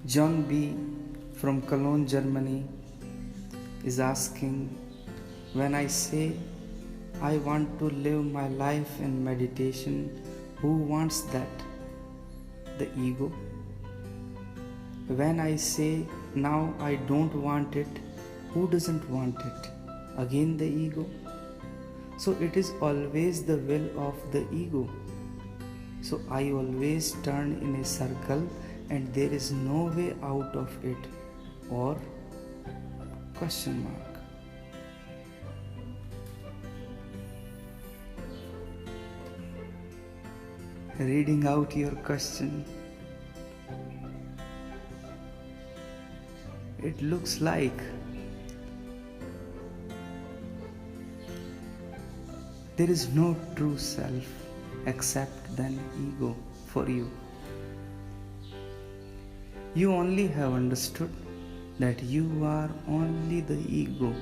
John B. from Cologne, Germany is asking, when I say I want to live my life in meditation, who wants that? The ego. When I say now I don't want it, who doesn't want it? Again the ego. So it is always the will of the ego. So I always turn in a circle and there is no way out of it, or question mark. Reading out your question, it looks like there is no true self except then ego for you. You only have understood that you are only the ego,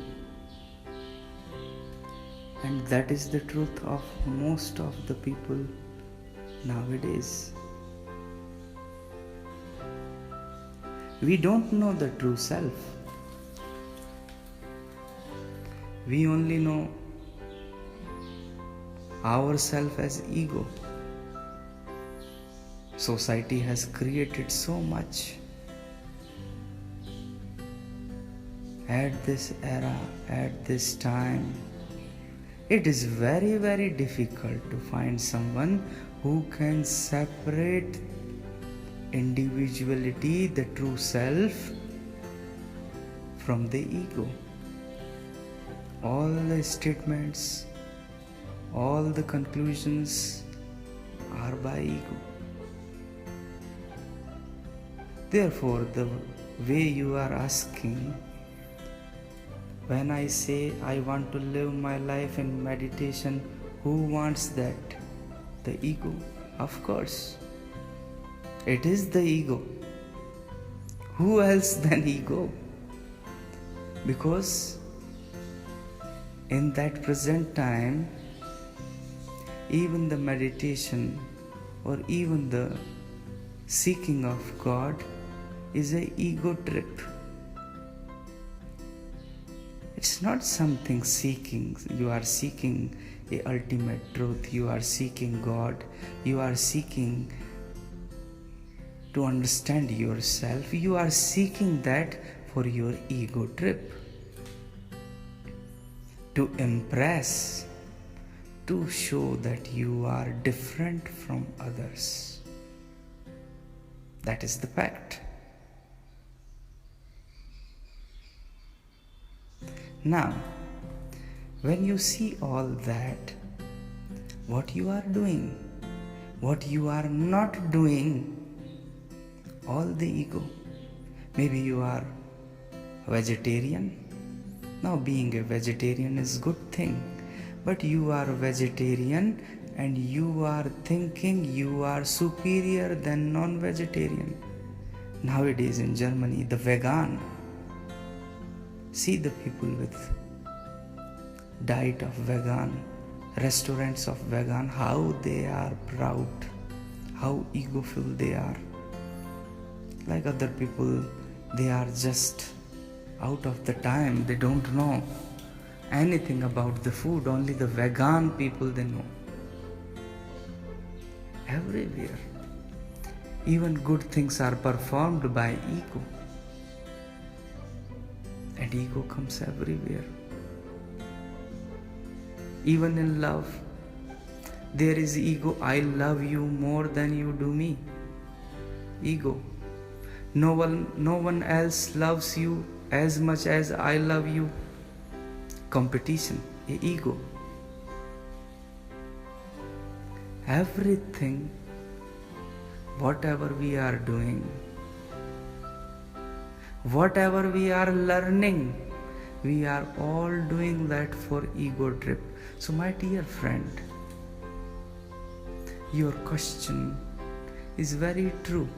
and that is the truth of most of the people nowadays. We don't know the true self. We only know ourselves as ego. Society has created so much. At this era, at this time, it is very, very difficult to find someone who can separate individuality, the true self, from the ego. All the statements, all the conclusions are by ego. Therefore, the way you are asking, when I say I want to live my life in meditation, who wants that? The ego, of course. It is the ego. Who else than ego? Because in that present time, even the meditation or even the seeking of God is an ego trip. It's not something seeking. You are seeking a ultimate truth. You are seeking God. You are seeking to understand yourself. You are seeking that for your ego trip. To impress, to show that you are different from others. That is the fact. Now, when you see all that, what you are doing, what you are not doing, all the ego. Maybe you are vegetarian. Now, being a vegetarian is a good thing, but you are a vegetarian and you are thinking you are superior than non-vegetarian. Nowadays in Germany, the vegan, see the people with diet of vegan, restaurants of vegan, how they are proud, how egoful they are. Like other people, they are just out of the time, they don't know anything about the food, only the vegan people they know. Everywhere, even good things are performed by ego. And ego comes everywhere. Even in love, there is ego. I love you more than you do me. Ego. No one else loves you as much as I love you. Competition, ego. Everything, whatever we are doing, whatever we are learning, we are all doing that for ego trip. So my dear friend, your question is very true.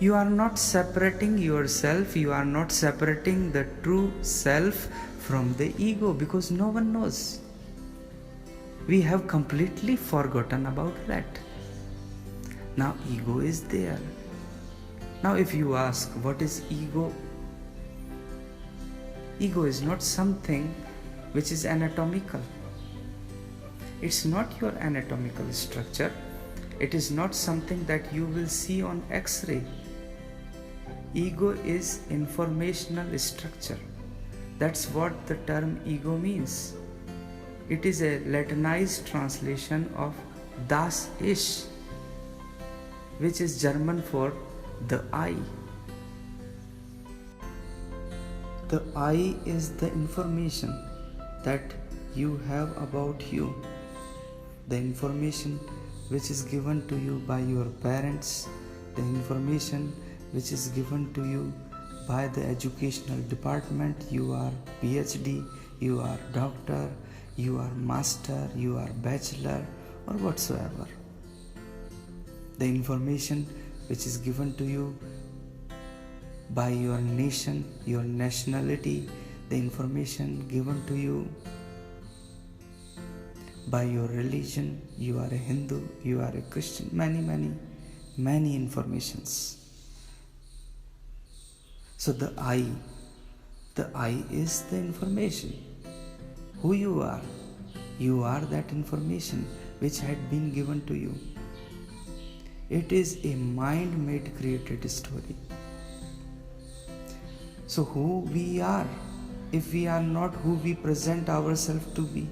You are not separating yourself, you are not separating the true self from the ego, because no one knows. We have completely forgotten about that. Now ego is there. Now, if you ask, what is ego? Ego is not something which is anatomical. It's not your anatomical structure. It is not something that you will see on X-ray. Ego is informational structure. That's what the term ego means. It is a Latinized translation of Das Ich, which is German for the I. The I is the information that you have about you, the information which is given to you by your parents, the information which is given to you by the educational department. You are PhD, you are doctor, you are master, you are bachelor, or whatsoever. The information which is given to you by your nation, your nationality, the information given to you by your religion. You are a Hindu, you are a Christian, many informations. So the I is the information. Who you are that information which had been given to you. It is a mind-made created story. So who we are, if we are not who we present ourselves to be?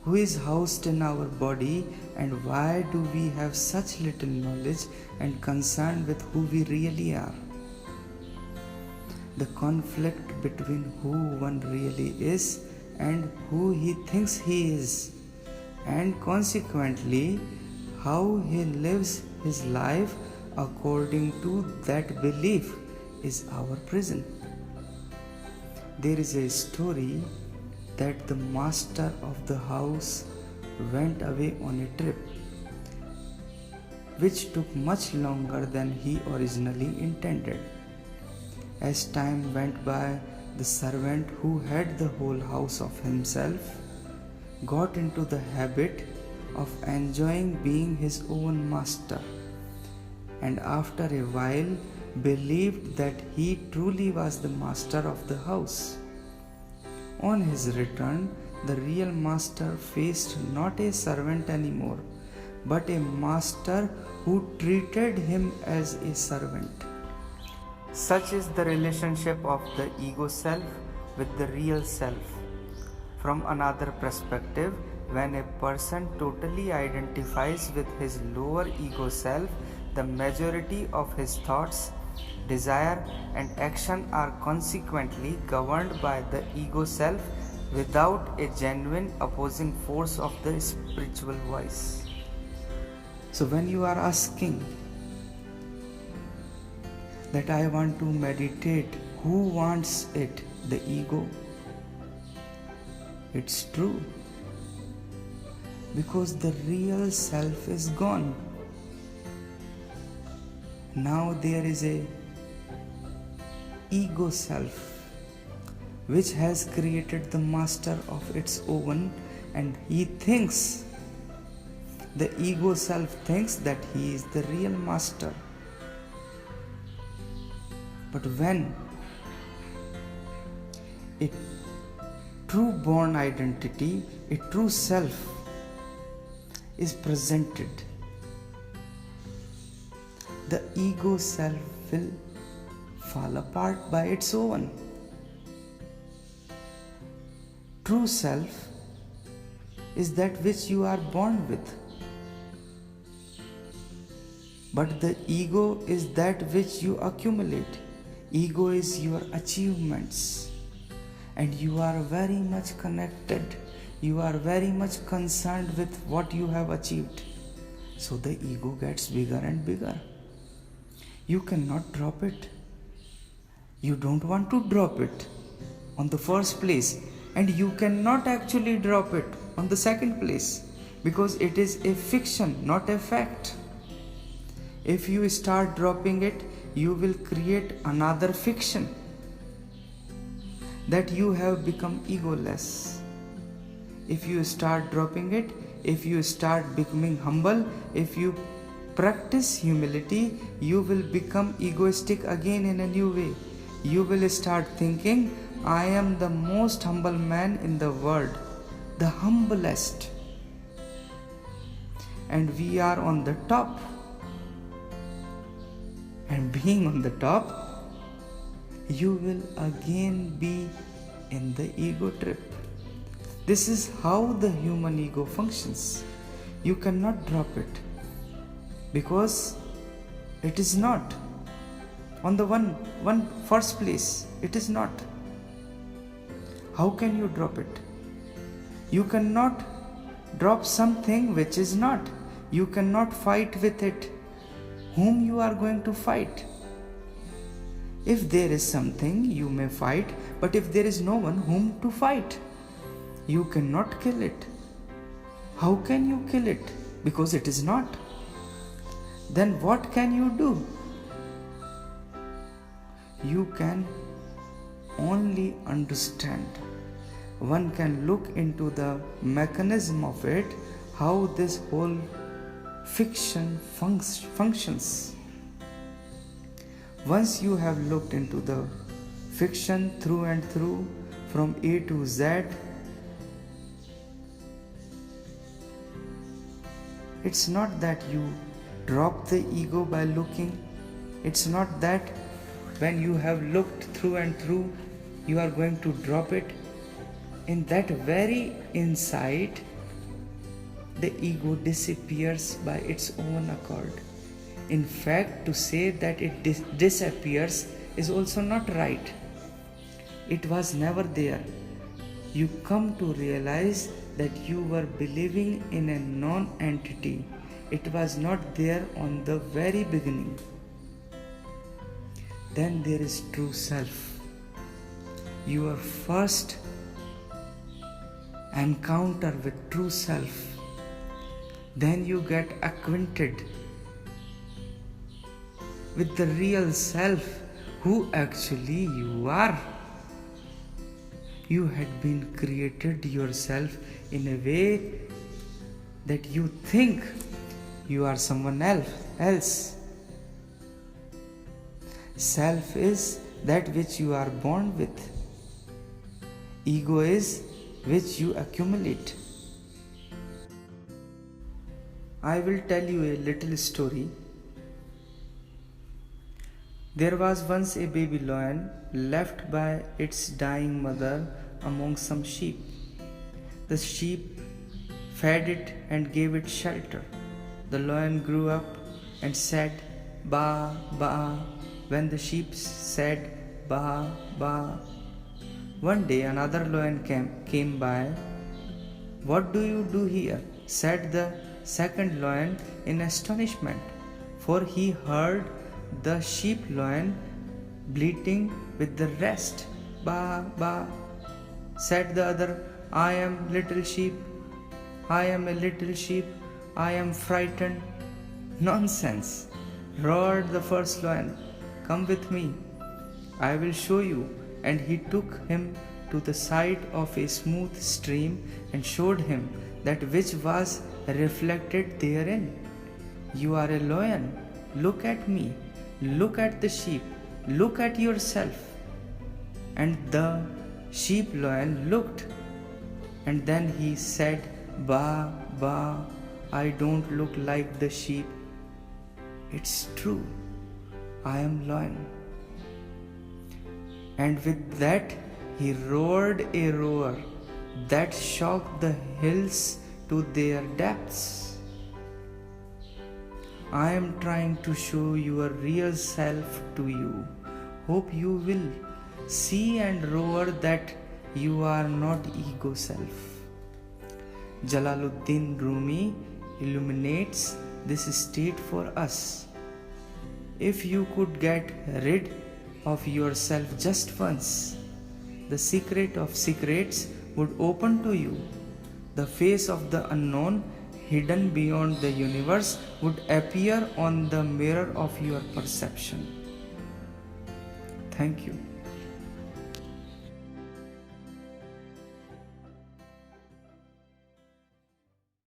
Who is housed in our body, and why do we have such little knowledge and concern with who we really are? The conflict between who one really is and who he thinks he is, and consequently how he lives his life according to that belief, is our prison. There is a story that the master of the house went away on a trip which took much longer than he originally intended. As time went by, the servant who had the whole house of himself got into the habit of enjoying being his own master, and after a while believed that he truly was the master of the house. On his return, the real master faced not a servant anymore, but a master who treated him as a servant. Such is the relationship of the ego self with the real self. From another perspective, when a person totally identifies with his lower ego self, the majority of his thoughts, desire, and action are consequently governed by the ego self without a genuine opposing force of the spiritual voice. So when you are asking that I want to meditate, who wants it? The ego. It's true, because the real self is gone. Now there is a ego self which has created the master of its own, and he thinks, the ego self thinks that he is the real master. But when a true born identity, a true self is presented, the ego self will fall apart by its own. True self is that which you are born with, but the ego is that which you accumulate. Ego is your achievements, and you are very much connected. You are very much concerned with what you have achieved. So the ego gets bigger and bigger. You cannot drop it. You don't want to drop it on the first place, and you cannot actually drop it on the second place, because it is a fiction, not a fact. If you start dropping it, you will create another fiction that you have become egoless. If you start dropping it, if you start becoming humble, if you practice humility, you will become egoistic again in a new way. You will start thinking, I am the most humble man in the world, the humblest, and we are on the top. And being on the top, you will again be in the ego trip. This is how the human ego functions. You cannot drop it because it is not. On the one first place, it is not. How can you drop it? You cannot drop something which is not. You cannot fight with it. Whom you are going to fight? If there is something, you may fight, but if there is no one whom to fight, you cannot kill it. How can you kill it? Because it is not. Then what can you do? You can only understand. One can look into the mechanism of it, how this whole fiction functions. Once you have looked into the fiction through and through, from A to Z, it's not that you drop the ego by looking. It's not that when you have looked through and through, you are going to drop it. In that very insight, the ego disappears by its own accord. In fact, to say that it disappears is also not right. It was never there. You come to realize that you were believing in a non-entity. It was not there on the very beginning. Then there is true self. Your first encounter with true self. Then you get acquainted with the real self, who actually you are. You had been created yourself in a way that you think you are someone else. Self is that which you are born with. Ego is which you accumulate. I will tell you a little story. There was once a baby lion left by its dying mother among some sheep. The sheep fed it and gave it shelter. The lion grew up and said, "Ba, ba." When the sheep said, "Ba, ba," one day another lion came by. "What do you do here?" said the second lion in astonishment, for he heard the sheep lion bleating with the rest. "Ba, ba," said the other. "I am little sheep. I am a little sheep. I am frightened." "Nonsense," roared the first lion. "Come with me. I will show you." And he took him to the side of a smooth stream and showed him that which was reflected therein. "You are a lion. Look at me. Look at the sheep. Look at yourself." And the sheep lion looked, and then he said, "Ba, ba, I don't look like the sheep. It's true. I am lion." And with that he roared a roar that shocked the hills to their depths. I am trying to show your real self to you. Hope you will see and roar that you are not ego self. Jalaluddin Rumi illuminates this state for us. If you could get rid of yourself just once, the secret of secrets would open to you. The face of the unknown, hidden beyond the universe, would appear on the mirror of your perception. Thank you.